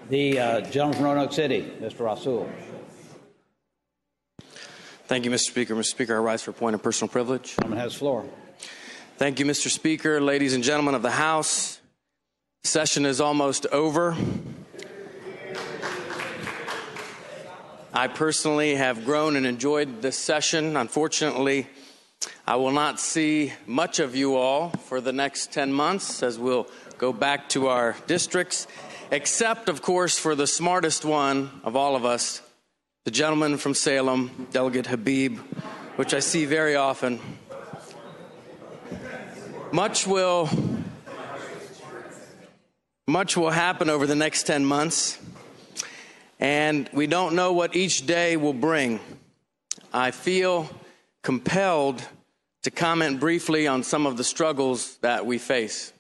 The gentleman from Roanoke City, Mr. Rasul. Thank you, Mr. Speaker. Mr. Speaker, I rise for a point of personal privilege. The gentleman has the floor. Thank you, Mr. Speaker. Ladies and gentlemen of the House, session is almost over. I personally have grown and enjoyed this session. Unfortunately, I will not see much of you all for the next 10 months as we'll go back to our districts, except, of course, for the smartest one of all of us, the gentleman from Salem, Delegate Habib, which I see very often. Much will happen over the next 10 months, and we don't know what each day will bring. I feel compelled to comment briefly on some of the struggles that we face.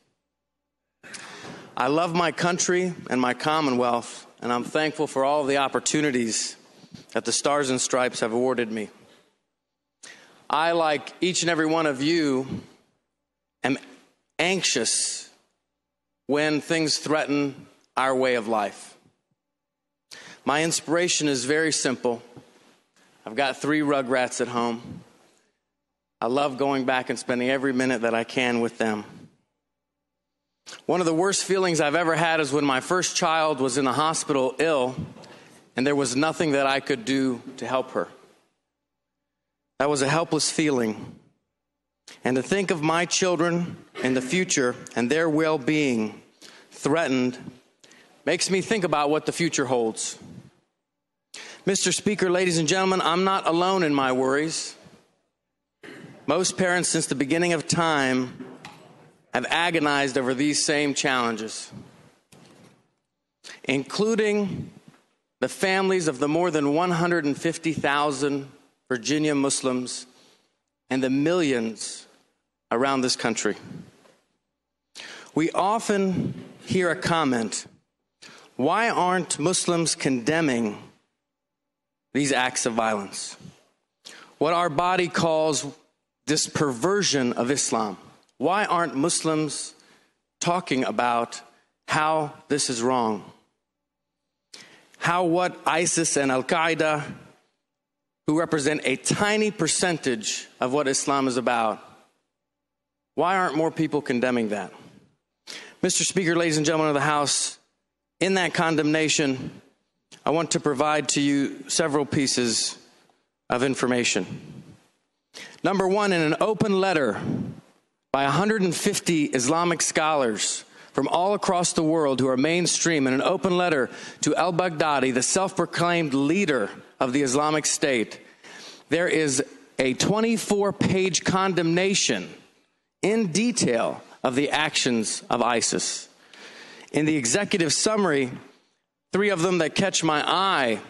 I love my country and my Commonwealth, and I'm thankful for all of the opportunities that the Stars and Stripes have awarded me. I, like each and every one of you, am anxious when things threaten our way of life. My inspiration is very simple. I've got 3 rugrats at home. I love going back and spending every minute that I can with them. One of the worst feelings I've ever had is when my first child was in the hospital ill, and there was nothing that I could do to help her. That was a helpless feeling. And to think of my children in the future and their well-being threatened makes me think about what the future holds. Mr. Speaker, ladies and gentlemen, I'm not alone in my worries. Most parents since the beginning of time have agonized over these same challenges, including the families of the more than 150,000 Virginia Muslims and the millions around this country. We often hear a comment, why aren't Muslims condemning these acts of violence? What our body calls this perversion of Islam. Why aren't Muslims talking about how this is wrong? How what ISIS and Al-Qaeda, who represent a tiny percentage of what Islam is about, why aren't more people condemning that? Mr. Speaker, ladies and gentlemen of the House, in that condemnation, I want to provide to you several pieces of information. Number one, in an open letter by 150 Islamic scholars from all across the world who are mainstream, in an open letter to al-Baghdadi, the self-proclaimed leader of the Islamic State, there is a 24-page condemnation in detail of the actions of ISIS. In the executive summary, 3 of them that catch my eye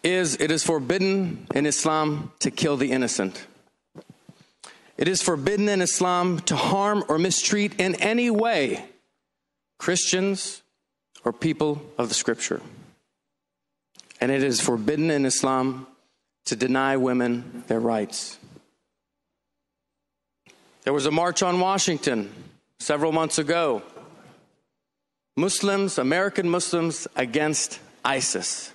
is, it is forbidden in Islam to kill the innocent. It is forbidden in Islam to harm or mistreat in any way Christians or people of the Scripture. And it is forbidden in Islam to deny women their rights. There was a march on Washington several months ago. Muslims, American Muslims, against ISIS.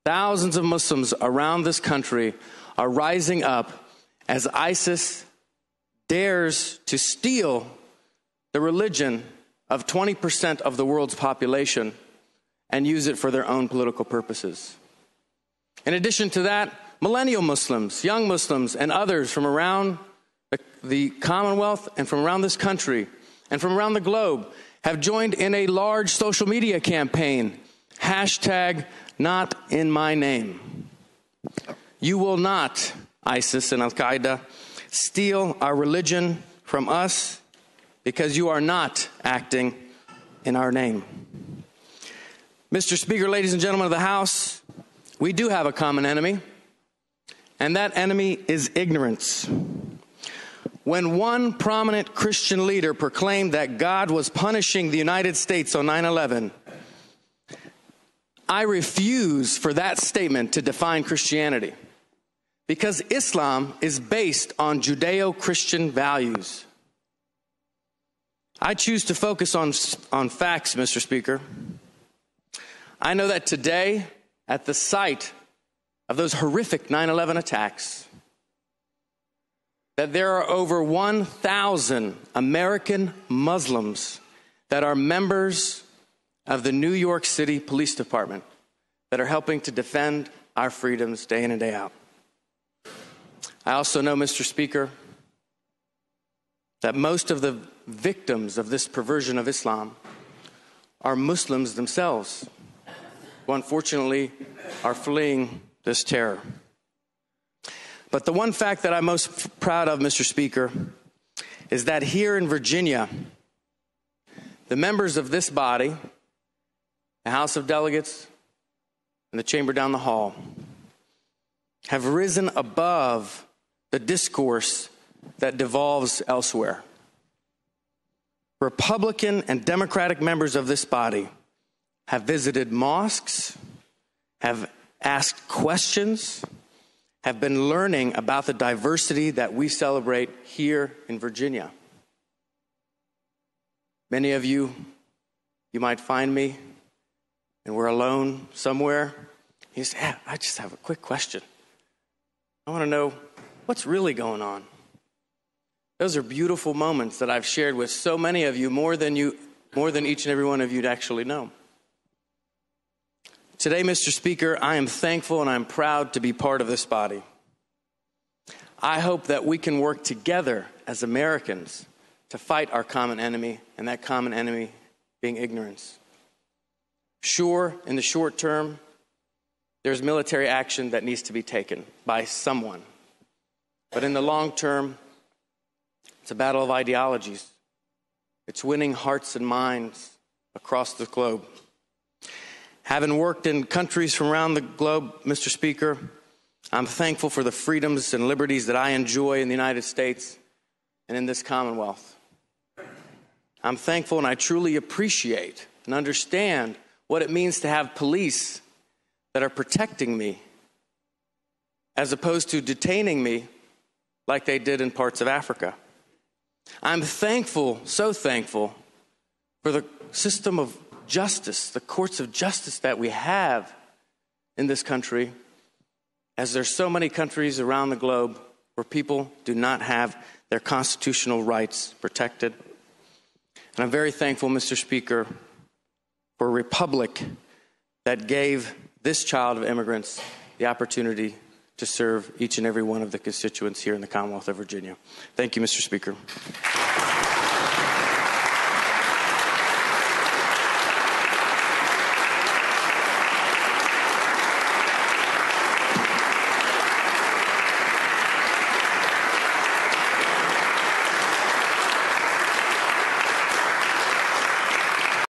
Thousands of Muslims around this country are rising up as ISIS dares to steal the religion of 20% of the world's population and use it for their own political purposes. In addition to that, millennial Muslims, young Muslims, and others from around the Commonwealth and from around this country and from around the globe have joined in a large social media campaign, #NotInMyName. You will not, ISIS and Al-Qaeda, steal our religion from us because you are not acting in our name. Mr. Speaker, ladies and gentlemen of the House, we do have a common enemy, and that enemy is ignorance. When one prominent Christian leader proclaimed that God was punishing the United States on 9/11, I refuse for that statement to define Christianity, because Islam is based on Judeo-Christian values. I choose to focus on facts, Mr. Speaker. I know that today, at the site of those horrific 9/11 attacks, that there are over 1,000 American Muslims that are members of the New York City Police Department that are helping to defend our freedoms day in and day out. I also know, Mr. Speaker, that most of the victims of this perversion of Islam are Muslims themselves, who unfortunately are fleeing this terror. But the one fact that I'm most proud of, Mr. Speaker, is that here in Virginia, the members of this body, the House of Delegates, and the chamber down the hall, have risen above the discourse that devolves elsewhere. Republican and Democratic members of this body have visited mosques, have asked questions, have been learning about the diversity that we celebrate here in Virginia. Many of you might find me and we're alone somewhere. You say, I just have a quick question. I want to know what's really going on. Those are beautiful moments that I've shared with so many of you, more than each and every one of you actually know. Today, Mr. Speaker, I am thankful and I'm proud to be part of this body. I hope that we can work together as Americans to fight our common enemy, and that common enemy being ignorance. Sure, in the short term, there's military action that needs to be taken by someone. But in the long term, it's a battle of ideologies. It's winning hearts and minds across the globe. Having worked in countries from around the globe, Mr. Speaker, I'm thankful for the freedoms and liberties that I enjoy in the United States and in this Commonwealth. I'm thankful and I truly appreciate and understand what it means to have police that are protecting me as opposed to detaining me like they did in parts of Africa. I'm thankful, so thankful, for the system of justice, the courts of justice that we have in this country, as there's so many countries around the globe where people do not have their constitutional rights protected. And I'm very thankful, Mr. Speaker, for a republic that gave this child of immigrants the opportunity to serve each and every one of the constituents here in the Commonwealth of Virginia. Thank you, Mr. Speaker.